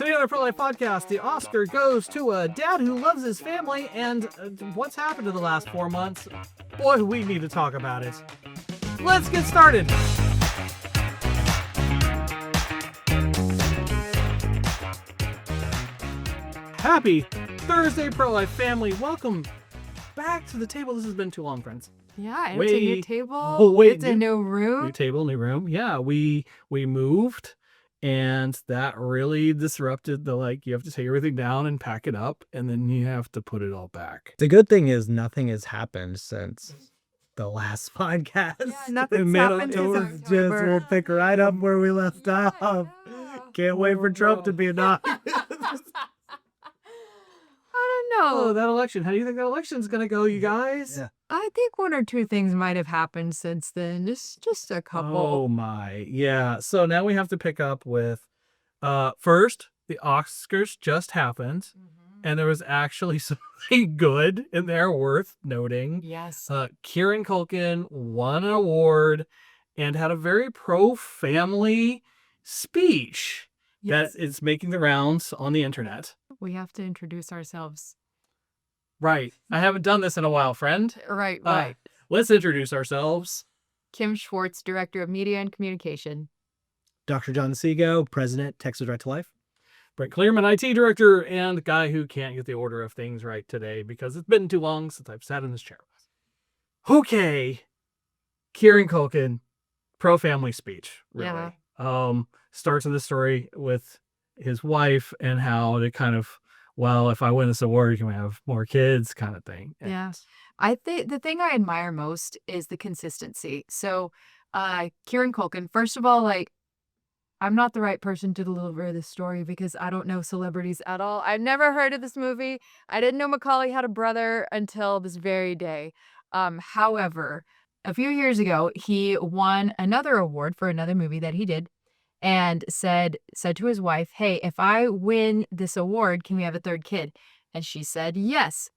Today on our Pro Life podcast, the Oscar goes to a dad who loves his family, and what's happened in the last 4 months? Boy, we need to talk about it. Let's get started. Happy Thursday, Pro Life family. Welcome back to the table. This has been too long, friends. Yeah, it's a new table. Oh, wait, it's a new room. New table, new room. Yeah, we moved, and that really disrupted you have to take everything down and pack it up, and then you have to put it all back. The good thing is nothing has happened since the last podcast. Yeah, nothing's In happened since mid-October. October. We'll pick right up where we left off. Can't wait for Trump to be inaugurated. I don't know. Oh, that election. How do you think that election's going to go, you guys? Yeah. I think one or two things might have happened since then. Just a couple. Oh, my. Yeah. So now we have to pick up with, first, the Oscars just happened, and there was actually something good in there worth noting. Yes. Kieran Culkin won an award and had a very pro-family speech Yes. that is making the rounds on the internet. We have to introduce ourselves. Right. I haven't done this in a while, friend. Right. Let's introduce ourselves. Kim Schwartz, Director of Media and Communication. Dr. John Seago, President, Texas Right to Life. Brent Clearman, IT Director, and the guy who can't get the order of things right today because it's been too long since I've sat in this chair. Okay. Kieran Culkin, pro-family speech, really. Yeah. Starts in the story with his wife and how they kind of, well, if I win this award, can we have more kids kind of thing. Yeah. I think the thing I admire most is the consistency. So, Kieran Culkin, first of all, I'm not the right person to deliver this story because I don't know celebrities at all. I've never heard of this movie. I didn't know Macaulay had a brother until this very day. However, a few years ago, he won another award for another movie that he did and said to his wife, hey, if I win this award, can we have a third kid? And she said, yes.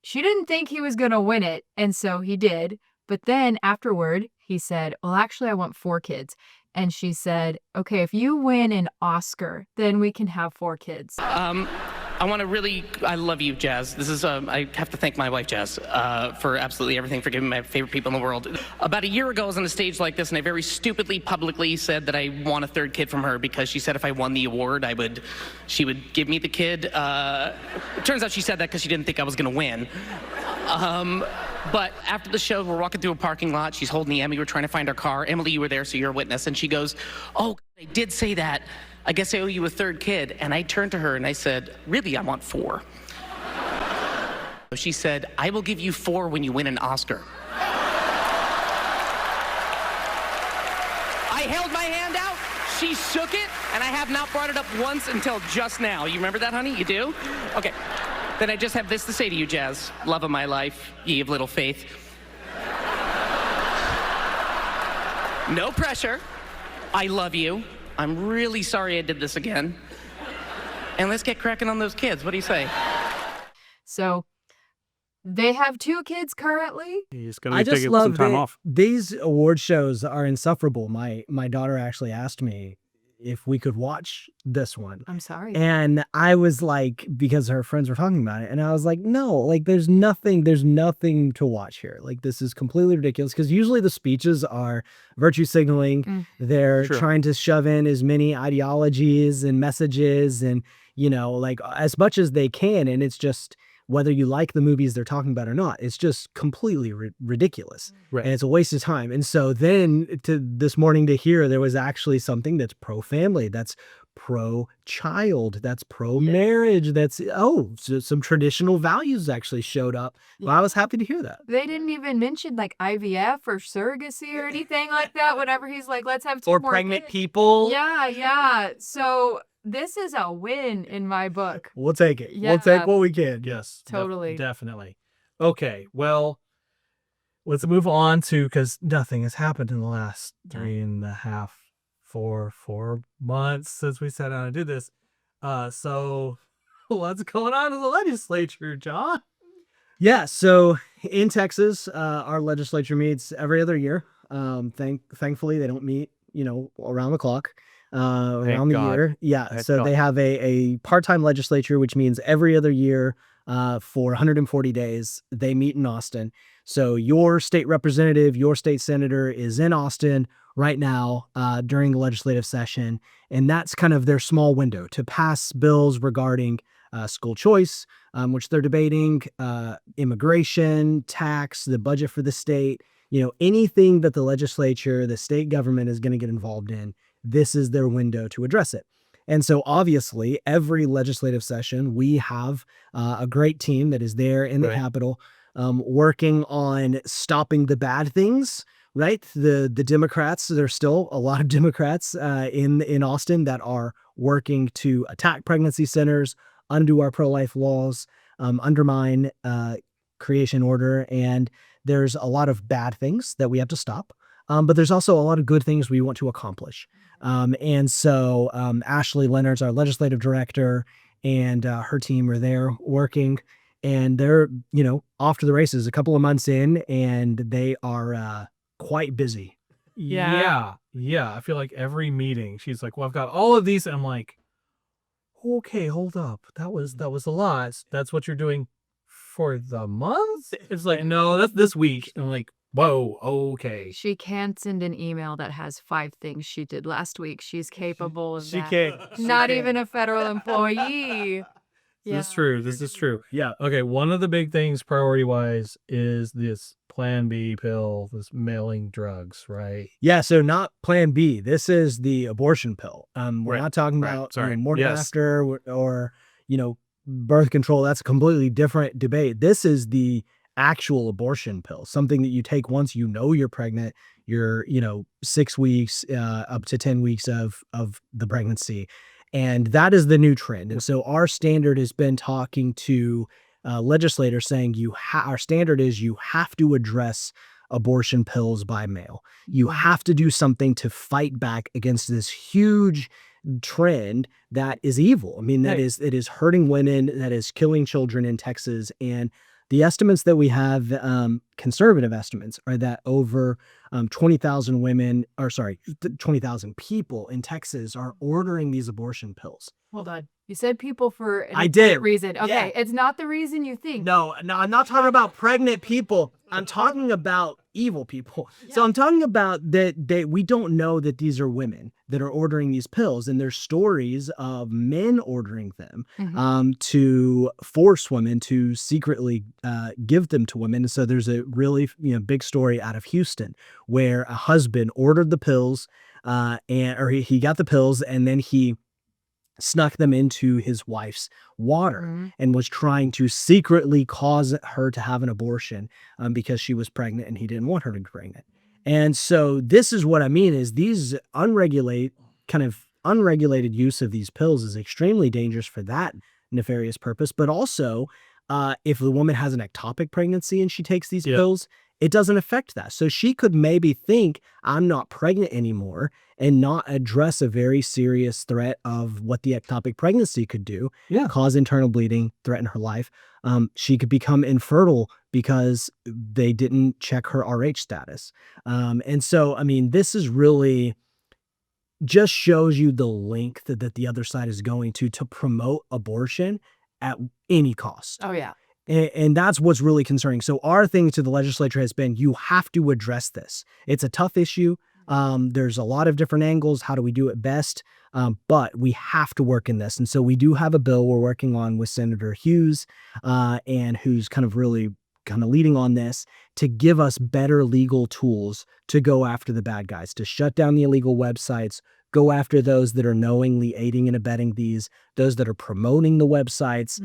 She didn't think he was going to win it, and so he did. But then afterward, he said, well, actually, I want 4 kids. And she said, okay, if you win an Oscar, then we can have 4 kids. I love you, Jazz. This is, I have to thank my wife, Jazz, for absolutely everything, for giving me my favorite people in the world. About a year ago, I was on a stage like this, and I very stupidly, publicly said that I want a third kid from her because she said if I won the award, she would give me the kid. It turns out she said that because she didn't think I was gonna win. But after the show, we're walking through a parking lot. She's holding the Emmy. We're trying to find our car. Emily, you were there, so you're a witness. And she goes, oh, I did say that. I guess I owe you a third kid. And I turned to her and I said, really, I want 4. She said, I will give you 4 when you win an Oscar. I held my hand out. She shook it. And I have not brought it up once until just now. You remember that, honey? You do? Okay. Then I just have this to say to you, Jazz. Love of my life, ye of little faith. No pressure. I love you. I'm really sorry I did this again. And let's get cracking on those kids. What do you say? So they have 2 kids currently. He's going I to just take love some time that off. these award shows are insufferable. My daughter actually asked me if we could watch this one. I'm sorry. And I was like, because her friends were talking about it, and I was like, no, there's nothing to watch here. This is completely ridiculous, because usually the speeches are virtue signaling. They're Sure. trying to shove in as many ideologies and messages and, as much as they can. And it's just, whether you like the movies they're talking about or not, it's just completely ridiculous. Right. And it's a waste of time. And so then this morning to hear there was actually something that's pro-family, that's pro-child, that's pro-marriage, that's, so some traditional values actually showed up. Well, I was happy to hear that. They didn't even mention IVF or surrogacy or anything like that. Whenever he's like, let's have 2 Or more pregnant kids. people. Yeah. So this is a win in my book. We'll take it. Yeah. We'll take what we can. Yes. Totally. Definitely. Okay. Well, let's move on to, because nothing has happened in the last 3.5, 4 months since we sat down and did this. So what's going on in the legislature, John? Yeah. So in Texas, our legislature meets every other year. Thankfully, they don't meet, around the clock. around the God. year. Yeah. Thank So God. they have a part-time legislature, which means every other year for 140 days, they meet in Austin. So your state representative, your state senator is in Austin right now during the legislative session. And that's kind of their small window to pass bills regarding school choice, which they're debating, immigration, tax, the budget for the state, anything that the legislature, the state government is going to get involved in, this is their window to address it. And so obviously every legislative session, we have a great team that is there in the Right. Capitol working on stopping the bad things, right? The Democrats, there's still a lot of Democrats in Austin that are working to attack pregnancy centers, undo our pro-life laws, undermine creation order. And there's a lot of bad things that we have to stop. But there's also a lot of good things we want to accomplish. And so Ashley Leonard's our legislative director, and her team are there working, and they're, off to the races a couple of months in, and they are quite busy. Yeah. I feel like every meeting she's like, well, I've got all of these. And I'm like, okay, hold up. That was a lot. That's what you're doing for the month? It's like, no, that's this week. And I'm like, whoa, okay. She can send an email that has 5 things she did last week. She's capable of that. can. Not even a federal employee. This is true. This is true. Yeah. Okay, one of the big things priority-wise is this Plan B pill, this mailing drugs, right? Yeah, so not Plan B. This is the abortion pill. We're Right, not talking right, about sorry. morning Yes. after or birth control. That's a completely different debate. This is the actual abortion pill, something that you take once you're pregnant. You're 6 weeks up to 10 weeks of the pregnancy, and that is the new trend. And so our standard has been talking to legislators saying our standard is you have to address abortion pills by mail. You have to do something to fight back against this huge trend that is evil. I mean, Right. it is hurting women, that is killing children in Texas. And the estimates that we have, conservative estimates, are that over 20,000 people in Texas are ordering these abortion pills. Hold on. You said people for an I important did. reason. Okay, Yeah. it's not the reason you think. No, I'm not talking about pregnant people. I'm talking about evil people. So I'm talking about that we don't know that these are women that are ordering these pills, and there's stories of men ordering them to force women to secretly give them to women. And so there's a really big story out of Houston where a husband ordered the pills, or he got the pills, and then he snuck them into his wife's water and was trying to secretly cause her to have an abortion because she was pregnant and he didn't want her to be pregnant. And so this is what I mean is these unregulated use of these pills is extremely dangerous for that nefarious purpose. But also if the woman has an ectopic pregnancy and she takes these pills, it doesn't affect that. So she could maybe think I'm not pregnant anymore and not address a very serious threat of what the ectopic pregnancy could do, cause internal bleeding, threaten her life. She could become infertile because they didn't check her RH status. And so, I mean, this is really just shows you the length that the other side is going to promote abortion at any cost. Oh, yeah. And that's what's really concerning. So our thing to the legislature has been, you have to address this. It's a tough issue. There's a lot of different angles. How do we do it best? But we have to work in this. And so we do have a bill we're working on with Senator Hughes, and who's kind of leading on this to give us better legal tools to go after the bad guys, to shut down the illegal websites, go after those that are knowingly aiding and abetting those that are promoting the websites,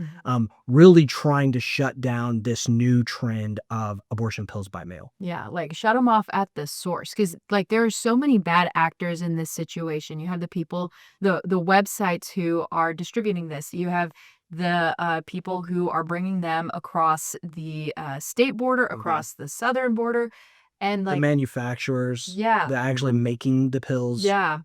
really trying to shut down this new trend of abortion pills by mail. Yeah, like shut them off at the source, because like there are so many bad actors in this situation. You have the people, the websites who are distributing this. You have the people who are bringing them across the state border, across the southern border. And like the manufacturers, yeah, that actually making the pills. Yeah.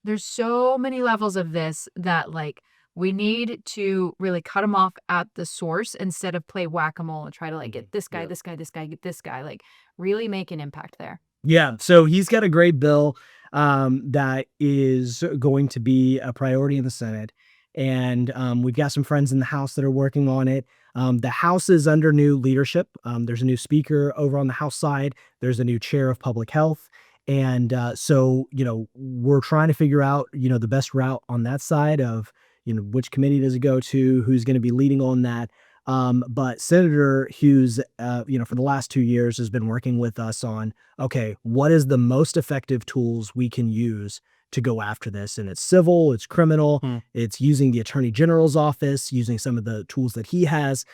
There's so many levels of this that like we need to really cut them off at the source instead of play whack-a-mole and try to like get this guy, this guy, this guy, get this guy, like really make an impact there. Yeah. So he's got a great bill. that is going to be a priority in the Senate. And we've got some friends in the House that are working on it. The House is under new leadership. There's a new speaker over on the House side. There's a new chair of public health. And so, we're trying to figure out, the best route on that side of, which committee does it go to, who's going to be leading on that. But Senator Hughes, for the last 2 years has been working with us on, okay, what is the most effective tools we can use to go after this? And it's civil, it's criminal, it's using the Attorney General's office, using some of the tools that he has.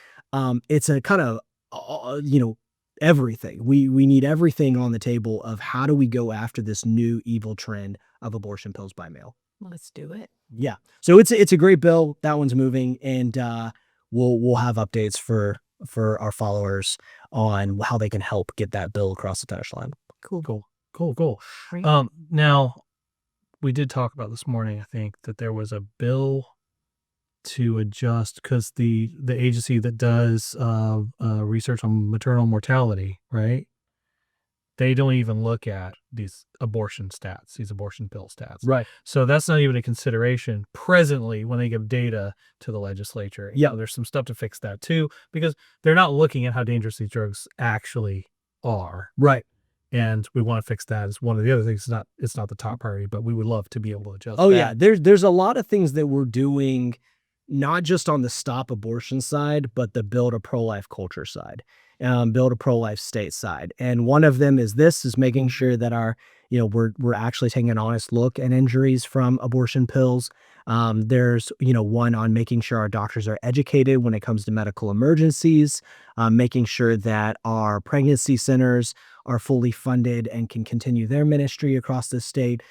It's a kind of, everything. We need everything on the table of how do we go after this new evil trend of abortion pills by mail. Let's do it. Yeah. So it's a great bill. That one's moving, and we'll have updates for our followers on how they can help get that bill across the finish line. Cool. Great. Now, we did talk about this morning, I think, that there was a bill to adjust because the agency that does research on maternal mortality, right? They don't even look at these abortion stats, these abortion pill stats. Right. So that's not even a consideration presently when they give data to the legislature. Yeah. There's some stuff to fix that too, because they're not looking at how dangerous these drugs actually are. Right. And we want to fix that as one of the other things. It's not the top priority, but we would love to be able to adjust Oh that. yeah. There's a lot of things that we're doing, not just on the stop abortion side, but the build a pro-life culture side, build a pro-life state side. And one of them is making sure that we're actually taking an honest look at injuries from abortion pills. There's, one on making sure our doctors are educated when it comes to medical emergencies, making sure that our pregnancy centers are fully funded and can continue their ministry across the state.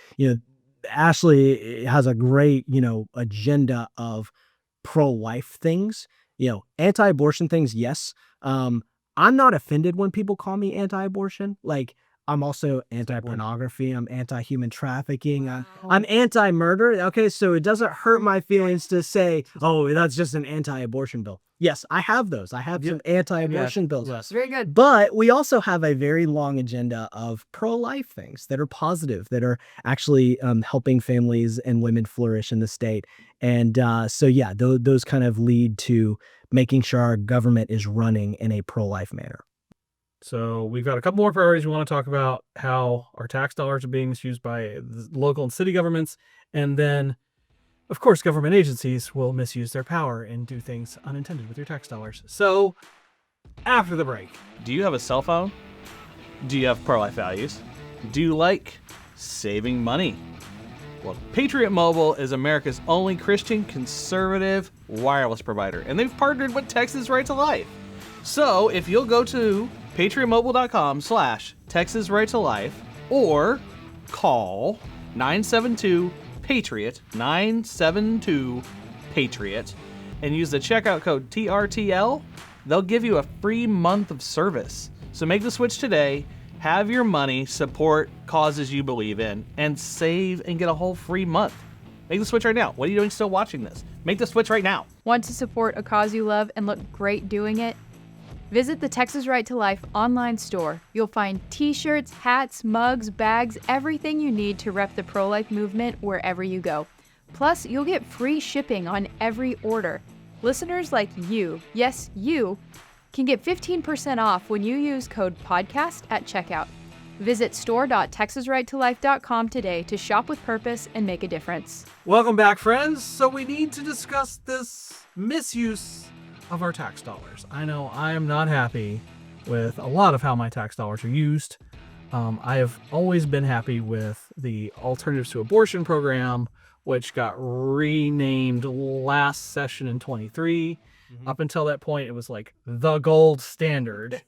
Ashley has a great, agenda of pro-life things, anti-abortion things. Yes. I'm not offended when people call me anti-abortion. Like, I'm also anti-pornography. I'm anti-human trafficking. I'm anti-murder. Okay, so it doesn't hurt my feelings to say, oh, that's just an anti-abortion bill. Yes, I have those. I have some anti-abortion bills. It's very good. But we also have a very long agenda of pro-life things that are positive, that are actually helping families and women flourish in the state. And those kind of lead to making sure our government is running in a pro-life manner. So we've got a couple more priorities. We want to talk about how our tax dollars are being misused by the local and city governments. And then, of course, government agencies will misuse their power and do things unintended with your tax dollars. So after the break. Do you have a cell phone? Do you have pro-life values? Do you like saving money? Well, Patriot Mobile is America's only Christian conservative wireless provider, and they've partnered with Texas Right to Life. So if you'll go to patriotmobile.com/Texas Right to Life or call 972-PATRIOT, 972-PATRIOT, and use the checkout code TRTL, they'll give you a free month of service. So make the switch today, have your money support causes you believe in, and save and get a whole free month. Make the switch right now. What are you doing still watching this? Make the switch right now. Want to support a cause you love and look great doing it? Visit the Texas Right to Life online store. You'll find t-shirts, hats, mugs, bags, everything you need to rep the pro-life movement wherever you go. Plus, you'll get free shipping on every order. Listeners like you, yes, you, can get 15% off when you use code PODCAST at checkout. Visit store.texasrighttolife.com today to shop with purpose and make a difference. Welcome back, friends. So we need to discuss this misuse of our tax dollars. I know I am not happy with a lot of how my tax dollars are used. I have always been happy with the Alternatives to Abortion program, which got renamed last session in 23. Up until that point, it was like the gold standard.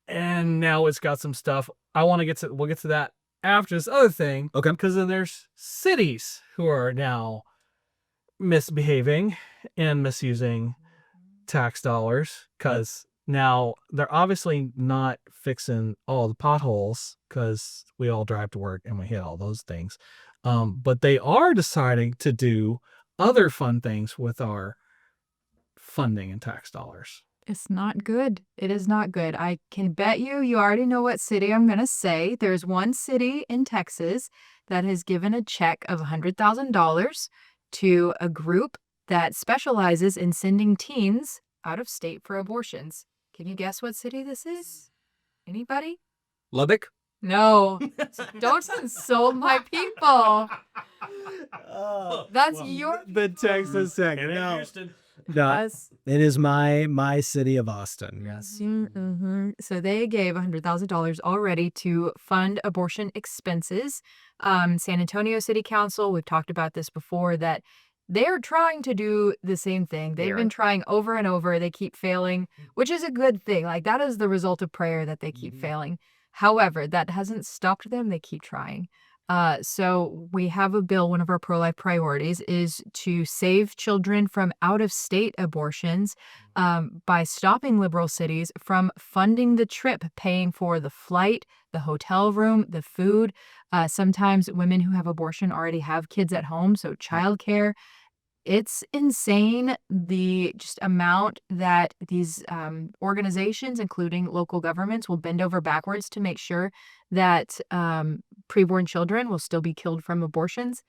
And now it's got some stuff. We'll get to that after this other thing. Okay. Because then there's cities who are now misbehaving and misusing tax dollars, because now they're obviously not fixing all the potholes, because we all drive to work and we hit all those things. But they are deciding to do other fun things with our funding and tax dollars. It's not good. It is not good. I can bet you already know what city I'm going to say. There's one city in Texas that has given a check of $100,000 to a group that specializes in sending teens out of state for abortions. Can you guess what city this is? Anybody? Lubbock? No. Don't insult my people. That's your the Texas second. No, Houston. Yes. it is my city of Austin. Yes. So they gave $100,000 already to fund abortion expenses. San Antonio City Council, we've talked about this before, that they're trying to do the same thing. They've been trying over and over. They keep failing, which is a good thing. Like, that is the result of prayer that they keep failing. However, that hasn't stopped them. They keep trying. So we have a bill. One of our pro-life priorities is to save children from out-of-state abortions by stopping liberal cities from funding the trip, paying for the flight, the hotel room, the food. Sometimes women who have abortion already have kids at home, so childcare. It's insane, the just amount that these organizations, including local governments, will bend over backwards to make sure that preborn children will still be killed from abortions.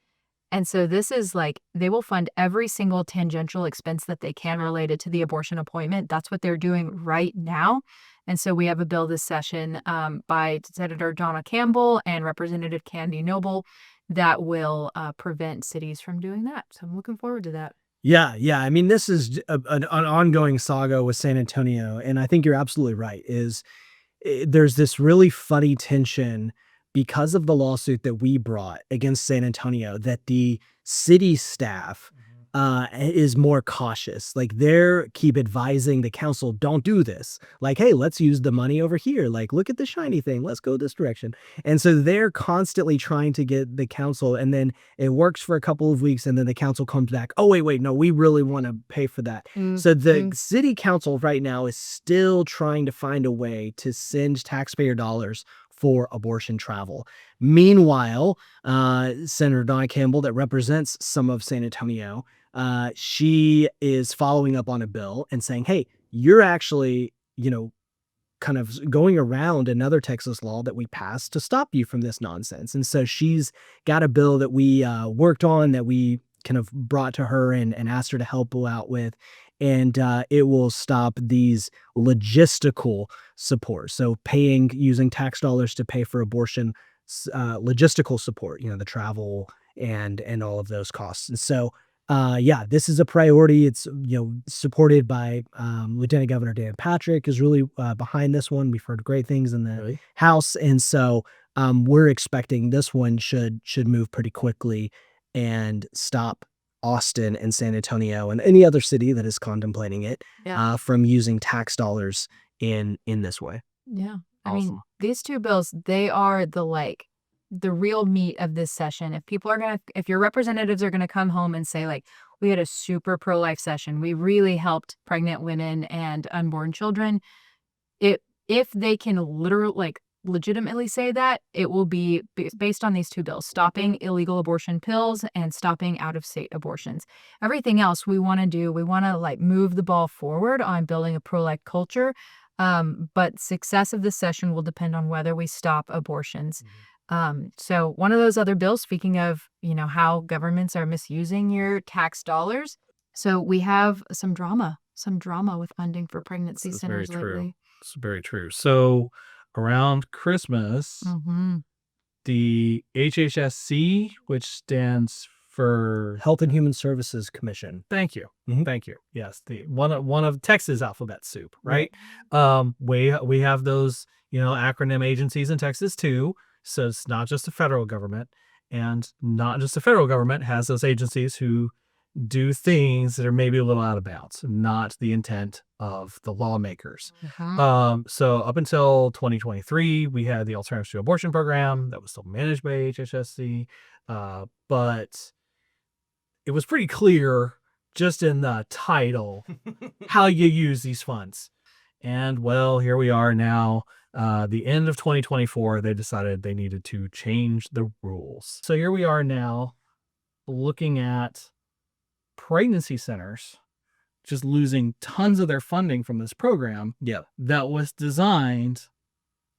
And so this is like, they will fund every single tangential expense that they can related to the abortion appointment. That's what they're doing right now. And so we have a bill this session by Senator Donna Campbell and Representative Candy Noble that will prevent cities from doing that. So I'm looking forward to that. Yeah. I mean, this is an ongoing saga with San Antonio, and I think you're absolutely right. There's this really funny tension because of the lawsuit that we brought against San Antonio, that the city staff is more cautious. Like, they keep advising the council, don't do this. Like, hey, let's use the money over here. Like, look at the shiny thing. Let's go this direction. And so they're constantly trying to get the council, and then it works for a couple of weeks, and then the council comes back. Oh, wait, no, we really want to pay for that. So the city council right now is still trying to find a way to send taxpayer dollars for abortion travel. Meanwhile, Senator Donna Campbell, that represents some of San Antonio, she is following up on a bill and saying, hey, you're actually, kind of going around another Texas law that we passed to stop you from this nonsense. And so she's got a bill that we worked on, that we kind of brought to her and asked her to help out with. And it will stop these logistical support. So using tax dollars to pay for abortion logistical support, the travel and all of those costs. And so, this is a priority. It's, supported by Lieutenant Governor Dan Patrick is really behind this one. We've heard great things in the House. And so we're expecting this one should move pretty quickly and stop Austin and San Antonio and any other city that is contemplating it from using tax dollars in this way. Yeah. I Awesome. mean, these two bills, they are the real meat of this session. If your representatives are going to come home and say, like, we had a super pro-life session, we really helped pregnant women and unborn children, if they can legitimately say that, it will be based on these two bills: stopping illegal abortion pills and stopping out-of-state abortions. Everything else we want to move the ball forward on building a pro-life culture. But success of this session will depend on whether we stop abortions. So one of those other bills, speaking of, how governments are misusing your tax dollars. So we have some drama with funding for pregnancy This is centers very true. lately. It's very true. So around Christmas, the HHSC, which stands for Health and Human Services Commission. Thank you. Mhm. Thank you. Yes, the one of Texas alphabet soup, right? We have those, acronym agencies in Texas too. So it's not just the federal government, and not just the federal government has those agencies who do things that are maybe a little out of bounds, not the intent of the lawmakers. So up until 2023, we had the Alternatives to Abortion program that was still managed by HHSC, but it was pretty clear just in the title how you use these funds. And well, here we are now. The end of 2024, they decided they needed to change the rules. So here we are now looking at pregnancy centers just losing tons of their funding from this program that was designed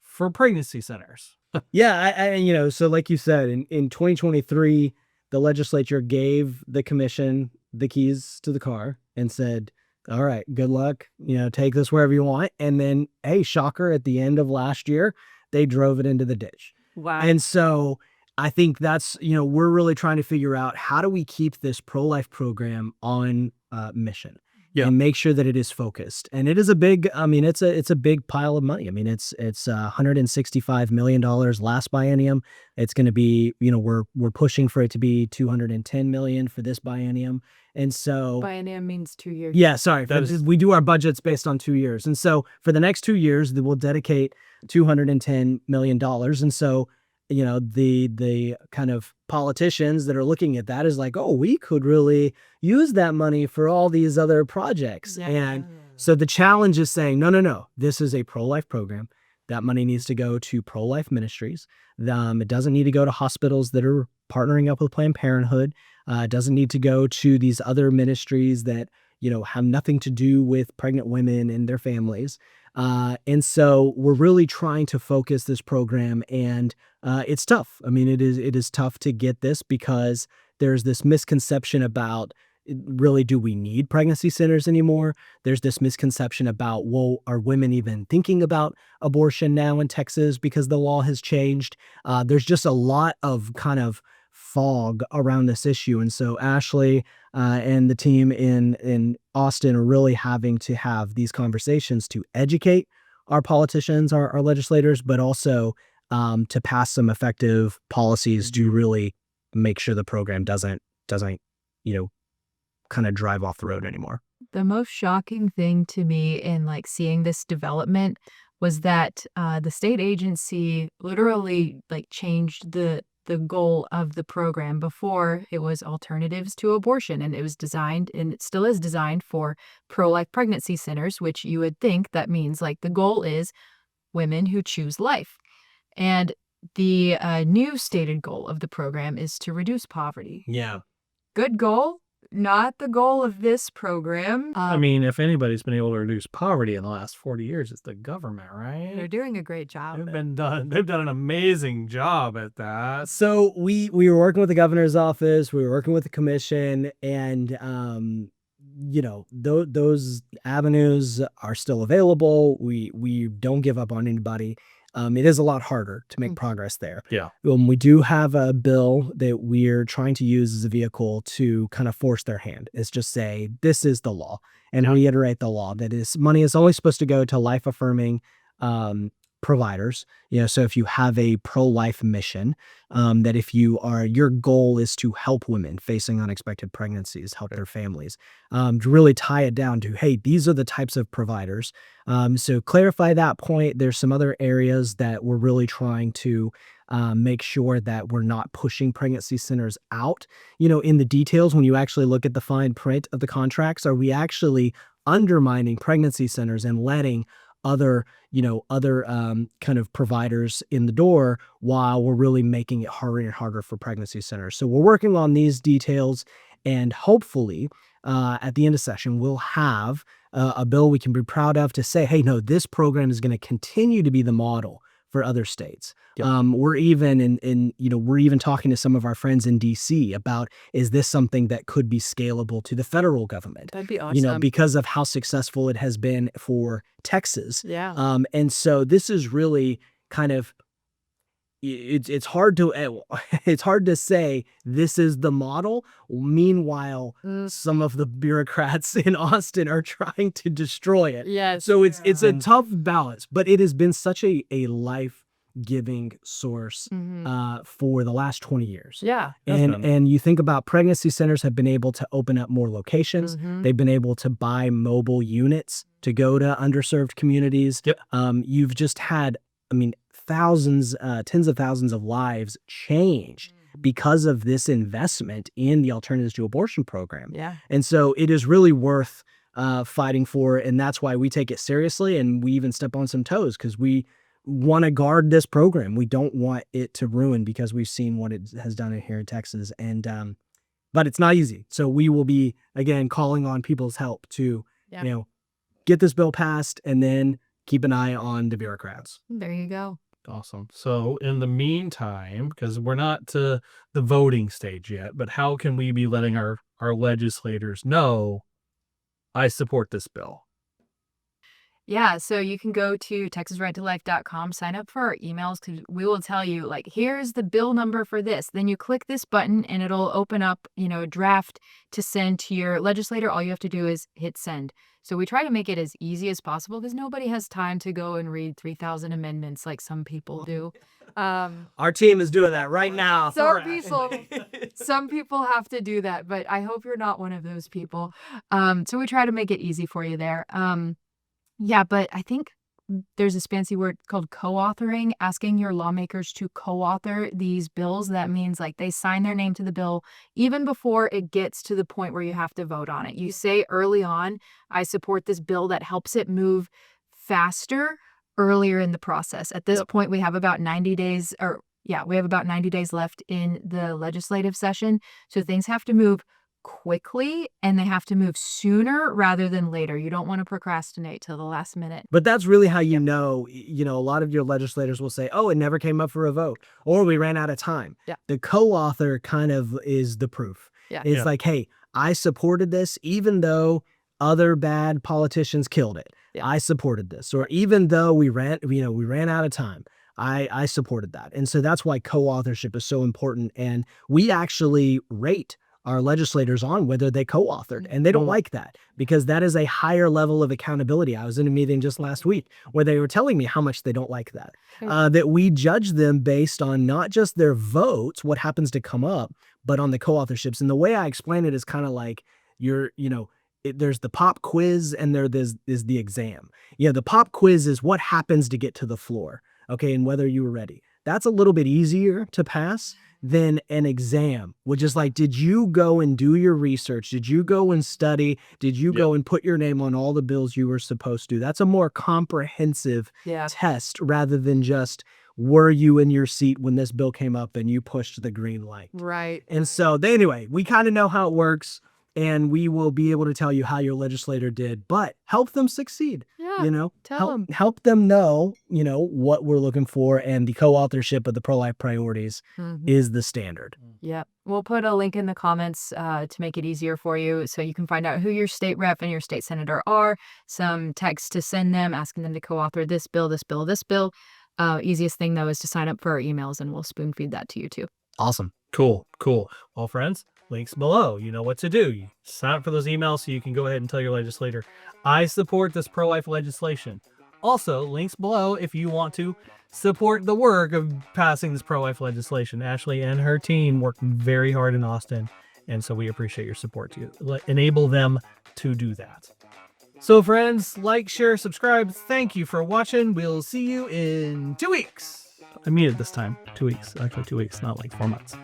for pregnancy centers. Yeah, I so like you said, in 2023, the legislature gave the commission the keys to the car and said, all right, good luck, take this wherever you want. And then, hey, shocker, at the end of last year, they drove it into the ditch. Wow. And so I think that's, we're really trying to figure out, how do we keep this pro-life program on mission and make sure that it is focused. And it is a big, it's a big pile of money. I mean, it's $165 million last biennium. It's going to be, we're pushing for it to be $210 million for this biennium. And so Biennium means 2 years. yeah, sorry. We do our budgets based on 2 years. And so for the next 2 years, we'll dedicate $210 million. And so, the kind of politicians that are looking at that is like, oh, we could really use that money for all these other projects. Yeah. And so the challenge is saying, no, this is a pro-life program. That money needs to go to pro-life ministries. It doesn't need to go to hospitals that are partnering up with Planned Parenthood. It doesn't need to go to these other ministries that, have nothing to do with pregnant women and their families. And so we're really trying to focus this program, and it's tough. I mean, it is tough to get this because there's this misconception about, really, do we need pregnancy centers anymore? There's this misconception about, well, are women even thinking about abortion now in Texas because the law has changed? There's just a lot of kind of fog around this issue. And so Ashley and the team in Austin are really having to have these conversations to educate our politicians, our legislators, but also to pass some effective policies to really make sure the program doesn't kind of drive off the road anymore. The most shocking thing to me in seeing this development was that the state agency literally changed the goal of the program. Before, it was alternatives to abortion, and it was designed, and it still is designed, for pro-life pregnancy centers, which you would think that means the goal is women who choose life. And the new stated goal of the program is to reduce poverty. Yeah. Good goal, not the goal of this program. I mean, if anybody's been able to reduce poverty in the last 40 years, it's the government, right? They're doing a great job. They've done an amazing job at that. So we were working with the governor's office, we were working with the commission, and those avenues are still available. We don't give up on anybody. It is a lot harder to make progress there. Yeah. We do have a bill that we're trying to use as a vehicle to kind of force their hand. It's just say, this is the law, and reiterate the law. That is, money is only supposed to go to life-affirming providers. So if you have a pro-life mission, that if your goal is to help women facing unexpected pregnancies, help their families, to really tie it down to, hey, these are the types of providers. So clarify that point. There's some other areas that we're really trying to make sure that we're not pushing pregnancy centers out. In the details, when you actually look at the fine print of the contracts, are we actually undermining pregnancy centers and letting other kind of providers in the door, while we're really making it harder and harder for pregnancy centers? So we're working on these details, and hopefully at the end of session, we'll have a bill we can be proud of to say, hey, no, this program is going to continue to be the model for other states. Yep. We're even talking to some of our friends in DC about, is this something that could be scalable to the federal government? That'd be awesome. Because of how successful it has been for Texas. Yeah. And so this is really kind of, it's hard to say this is the model. Meanwhile, some of the bureaucrats in Austin are trying to destroy it. Yes. So it's a tough balance, but it has been such a life-giving source for the last 20 years. Yeah. And you think about, pregnancy centers have been able to open up more locations. They've been able to buy mobile units to go to underserved communities. Yep. You've just had, thousands, tens of thousands of lives change because of this investment in the Alternatives to Abortion program. Yeah. And so it is really worth fighting for, and that's why we take it seriously, and we even step on some toes, because we want to guard this program. We don't want it to ruin, because we've seen what it has done here in Texas. And but it's not easy. So we will be, again, calling on people's help to, Yeah. get this bill passed and then keep an eye on the bureaucrats. There you go. Awesome. So in the meantime, because we're not to the voting stage yet, but how can we be letting our legislators know I support this bill? Yeah, so you can go to texasrighttolife.com, sign up for our emails, because we will tell you, like, here's the bill number for this. Then you click this button and it'll open up, a draft to send to your legislator. All you have to do is hit send. So we try to make it as easy as possible because nobody has time to go and read 3,000 amendments like some people do. Our team is doing that right now. Some people have to do that, but I hope you're not one of those people. So we try to make it easy for you there. Yeah, but I think there's this fancy word called co-authoring, asking your lawmakers to co-author these bills. That means like they sign their name to the bill even before it gets to the point where you have to vote on it. You say early on, I support this bill. That helps it move faster earlier in the process. At this point, we have about 90 days left in the legislative session. So things have to move quickly and they have to move sooner rather than later. You don't want to procrastinate till the last minute. But that's really how you know, a lot of your legislators will say, oh, it never came up for a vote, or we ran out of time. Yeah. The co-author kind of is the proof. Yeah. It's like, hey, I supported this even though other bad politicians killed it. Yeah. I supported this. Or even though we ran out of time, I supported that. And so that's why co-authorship is so important. And we actually rate our legislators on whether they co-authored, and they don't like that because that is a higher level of accountability. I was in a meeting just last week where they were telling me how much they don't like that, that we judge them based on not just their votes, what happens to come up, but on the co-authorships. And the way I explain it is kind of like there's the pop quiz and there's the exam. The pop quiz is what happens to get to the floor, okay, and whether you were ready. That's a little bit easier to pass than an exam, which is like, did you go and do your research? Did you go and study? Did you go and put your name on all the bills you were supposed to? That's a more comprehensive test rather than just, were you in your seat when this bill came up and you pushed the green light? Right. And so anyway, we kind of know how it works. And we will be able to tell you how your legislator did, but help them succeed. Yeah, help them know, what we're looking for, and the co-authorship of the pro-life priorities is the standard. Yep. We'll put a link in the comments to make it easier for you so you can find out who your state rep and your state senator are, some text to send them, asking them to co-author this bill, this bill, this bill. Easiest thing, though, is to sign up for our emails, and we'll spoon feed that to you, too. Awesome. Cool. Well, friends, links below. You know what to do. You sign up for those emails so you can go ahead and tell your legislator, I support this pro-life legislation. Also, links below if you want to support the work of passing this pro-life legislation. Ashley and her team work very hard in Austin, and so we appreciate your support to enable them to do that. So, friends, like, share, subscribe. Thank you for watching. We'll see you in 2 weeks. I mean it this time. 2 weeks. Actually, 2 weeks, not like 4 months.